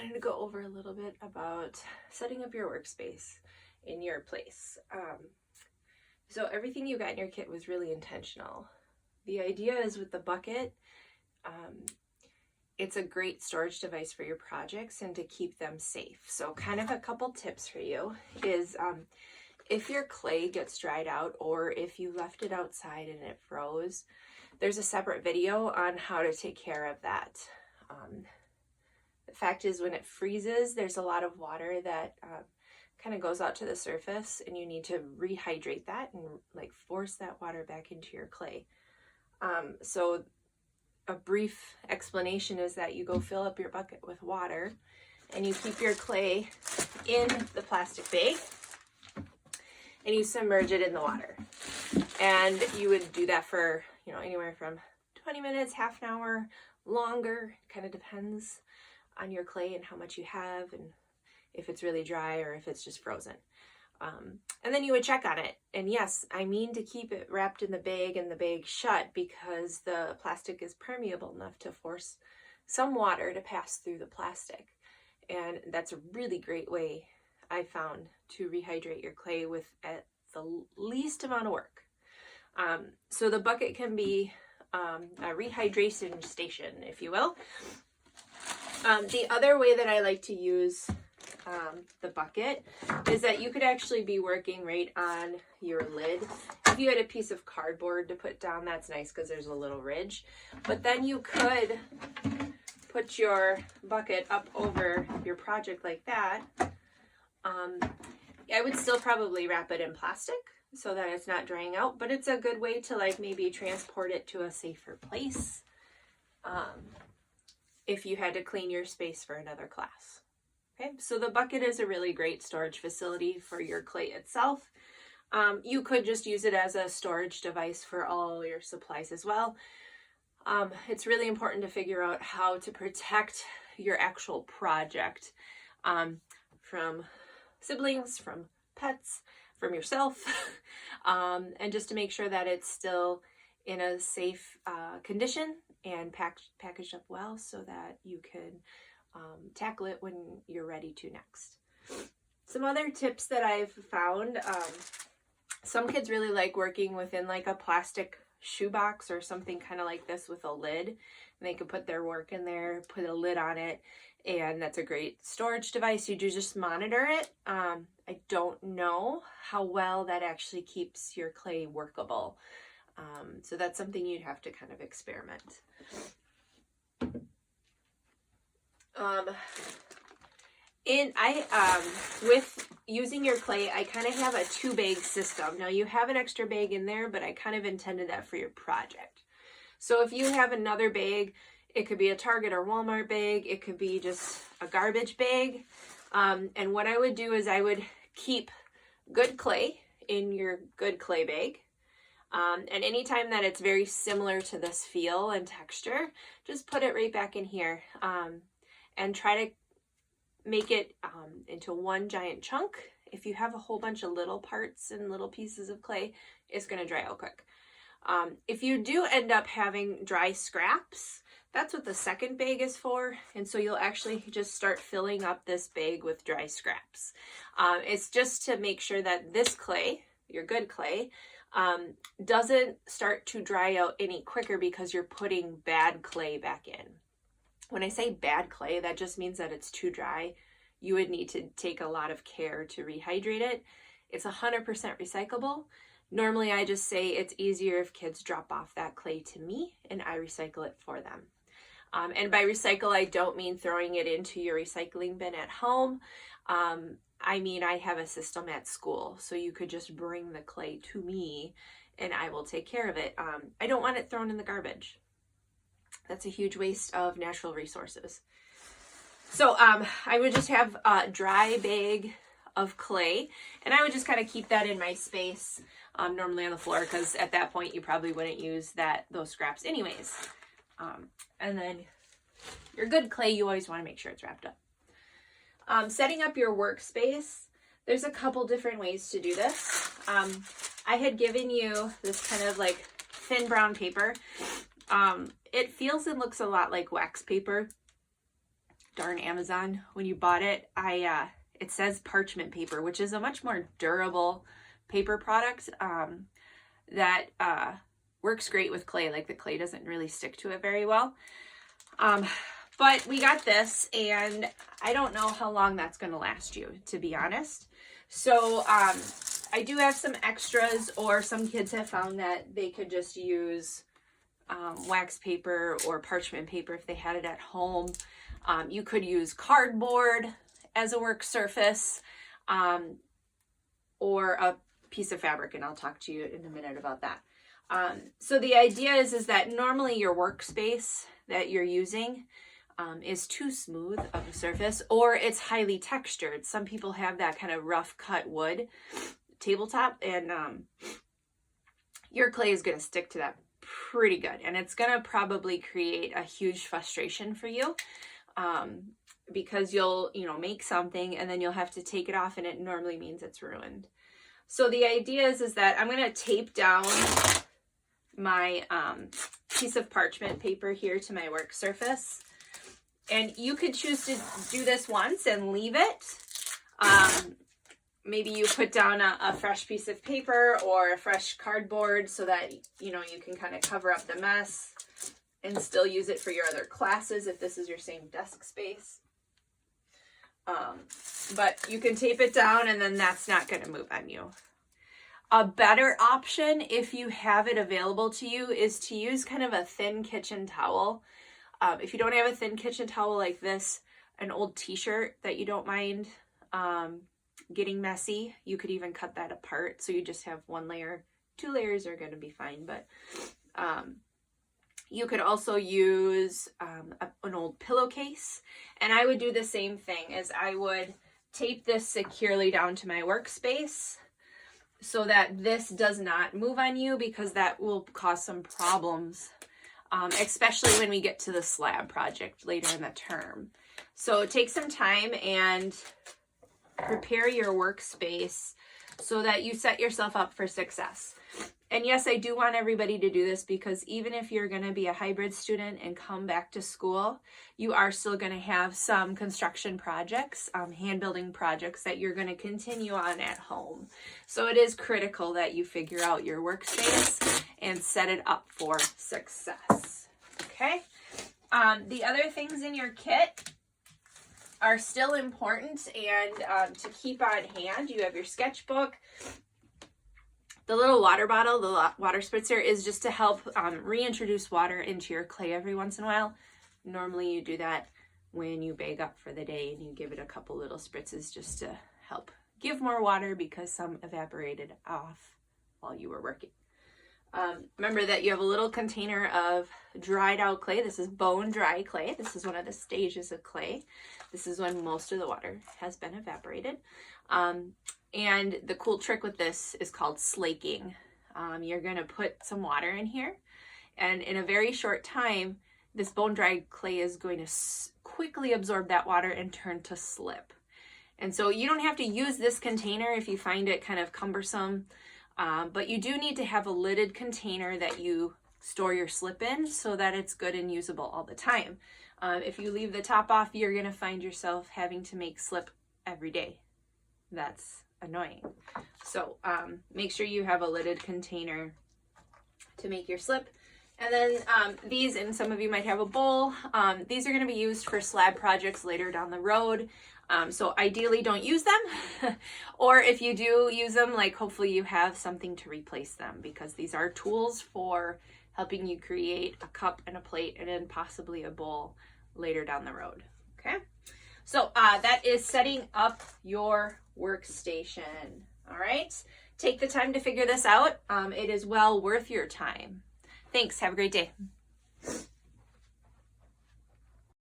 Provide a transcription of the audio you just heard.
wanted to go over a little bit about setting up your workspace in your place. So everything you got in your kit was really intentional. The idea is with the bucket, it's a great storage device for your projects and to keep them safe. So kind of a couple tips for you is if your clay gets dried out or if you left it outside and it froze, there's a separate video on how to take care of that. The fact is when it freezes, there's a lot of water that kind of goes out to the surface and you need to rehydrate that and like force that water back into your clay. So a brief explanation is that you go fill up your bucket with water and you keep your clay in the plastic bag and you submerge it in the water. And you would do that for, anywhere from 20 minutes, half an hour, longer. It kind of depends on your clay and how much you have and if it's really dry or if it's just frozen. And then you would check on it. And yes, I mean to keep it wrapped in the bag and the bag shut because the plastic is permeable enough to force some water to pass through the plastic. And that's a really great way I found to rehydrate your clay with at the least amount of work. So the bucket can be a rehydration station, if you will. The other way that I like to use the bucket is that you could actually be working right on your lid. If you had a piece of cardboard to put down, that's nice because there's a little ridge. But then you could put your bucket up over your project like that. I would still probably wrap it in plastic so that it's not drying out, but it's a good way to like maybe transport it to a safer place if you had to clean your space for another class. Okay, so the bucket is a really great storage facility for your clay itself. You could just use it as a storage device for all your supplies as well. It's really important to figure out how to protect your actual project from siblings, from pets, from yourself, and just to make sure that it's still in a safe condition and packaged up well so that you can tackle it when you're ready to next. Some other tips that I've found, some kids really like working within like a plastic shoebox or something kind of like this with a lid. And they can put their work in there, put a lid on it, and that's a great storage device. You do just monitor it. I don't know how well that actually keeps your clay workable. So that's something you'd have to kind of experiment. With using your clay, I kind of have a 2-bag system. Now you have an extra bag in there, but I kind of intended that for your project. So if you have another bag, it could be a Target or Walmart bag. It could be just a garbage bag. And what I would do is I would keep good clay in your good clay bag. And anytime that it's very similar to this feel and texture, just put it right back in here. And try to make it into one giant chunk. If you have a whole bunch of little parts and little pieces of clay, it's going to dry out quick. If you do end up having dry scraps, that's what the second bag is for. And so you'll actually just start filling up this bag with dry scraps. It's just to make sure that this clay, your good clay, doesn't start to dry out any quicker because you're putting bad clay back in. When I say bad clay, that just means that it's too dry. You would need to take a lot of care to rehydrate it. It's 100% recyclable. Normally, I just say it's easier if kids drop off that clay to me and I recycle it for them. And by recycle, I don't mean throwing it into your recycling bin at home. I mean, I have a system at school, so you could just bring the clay to me and I will take care of it. I don't want it thrown in the garbage. That's a huge waste of natural resources. So I would just have a dry bag of clay and I would just kind of keep that in my space, normally on the floor, because at that point you probably wouldn't use those scraps anyways. And then your good clay, you always want to make sure it's wrapped up. Setting up your workspace, there's a couple different ways to do this. I had given you this kind of like thin brown paper. It feels and looks a lot like wax paper. darn Amazon, when you bought it, it says parchment paper, which is a much more durable paper product that works great with clay. Like the clay doesn't really stick to it very well. But we got this, and I don't know how long that's going to last you, to be honest. So I do have some extras, or some kids have found that they could just use wax paper or parchment paper if they had it at home. You could use cardboard as a work surface, or a piece of fabric, and I'll talk to you in a minute about that. So the idea is that normally your workspace that you're using is too smooth of a surface, or it's highly textured. Some people have that kind of rough cut wood tabletop, and your clay is going to stick to that pretty good, and it's going to probably create a huge frustration for you, because you'll make something and then you'll have to take it off, and it normally means it's ruined. So the idea is that I'm going to tape down my piece of parchment paper here to my work surface. And you could choose to do this once and leave it. Maybe you put down a fresh piece of paper or a fresh cardboard so that, you can kind of cover up the mess and still use it for your other classes if this is your same desk space. But you can tape it down, and then that's not going to move on you. A better option, if you have it available to you, is to use kind of a thin kitchen towel. If you don't have a thin kitchen towel like this, an old t-shirt that you don't mind getting messy, you could even cut that apart. So you just have one layer. 2 layers are going to be fine, but you could also use an old pillowcase. And I would do the same thing, as I would tape this securely down to my workspace so that this does not move on you, because that will cause some problems. Especially when we get to the slab project later in the term. So take some time and prepare your workspace so that you set yourself up for success. And yes, I do want everybody to do this, because even if you're going to be a hybrid student and come back to school, you are still going to have some construction projects, hand building projects that you're going to continue on at home. So it is critical that you figure out your workspace and set it up for success. Okay. The other things in your kit are still important and to keep on hand. You have your sketchbook. The little water bottle, the water spritzer, is just to help reintroduce water into your clay every once in a while. Normally you do that when you bag up for the day, and you give it a couple little spritzes just to help give more water, because some evaporated off while you were working. Remember that you have a little container of dried out clay. This is bone dry clay. This is one of the stages of clay. This is when most of the water has been evaporated. And the cool trick with this is called slaking. You're going to put some water in here, and in a very short time, this bone dry clay is going to quickly absorb that water and turn to slip. And so you don't have to use this container if you find it kind of cumbersome, but you do need to have a lidded container that you store your slip in so that it's good and usable all the time. If you leave the top off, you're going to find yourself having to make slip every day. That's annoying. So make sure you have a lidded container to make your slip. And then these, and some of you might have a bowl, these are going to be used for slab projects later down the road. So ideally don't use them, or if you do use them, like, hopefully you have something to replace them, because these are tools for helping you create a cup and a plate and then possibly a bowl later down the road. Okay. So that is setting up your workstation. All right. Take the time to figure this out. It is well worth your time. Thanks. Have a great day.